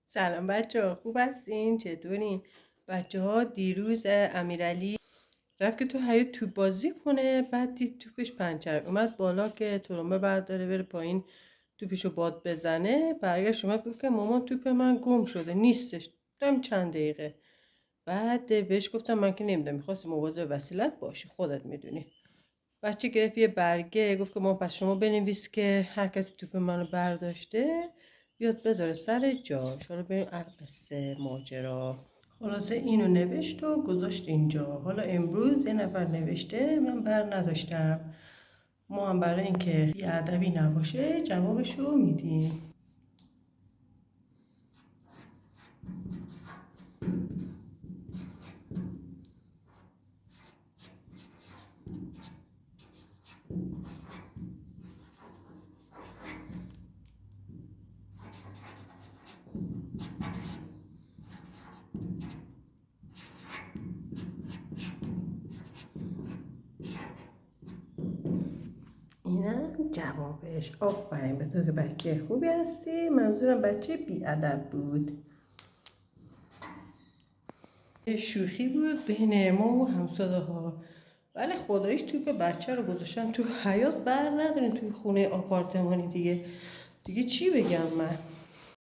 سلام بچه ها، خوب هستین؟ چطورین؟ بچه ها دیروز امیرعلی رفت که تو حیاط توپ بازی کنه، بعد دید توپش پنچر اومد بالا که ترمبه برداره بره پایین توپشو باد بزنه. برگشت اومد گفت که مامان توپ من گم شده نیستش. دم چند دقیقه بعد بهش گفتم من که نمیدونم، میخواستی مواظب وسیلت باشی، خودت میدونی. بچه گرفت یه برگه، گفت که ما پس شما بنویس که هر کسی توپ منو برداشته بیاد بذاره سر جاش. حالا بریم القصه ماجرا. خلاصه اینو نوشت و گذاشت اینجا. حالا امروز یه نفر نوشته من بر نداشتم، ما هم برای اینکه بیادبی نباشه جوابشو میدیم. اینم جوابش. آفرین به تو که بچه خوبی هستی. منظورم بچه بیادب بود. شوخی بود بین ما و همسایه‌ها، ولی خداییش توپ بچه رو گذاشتن تو حیاط، بر ندارین توی خونه آپارتمانی دیگه چی بگم من.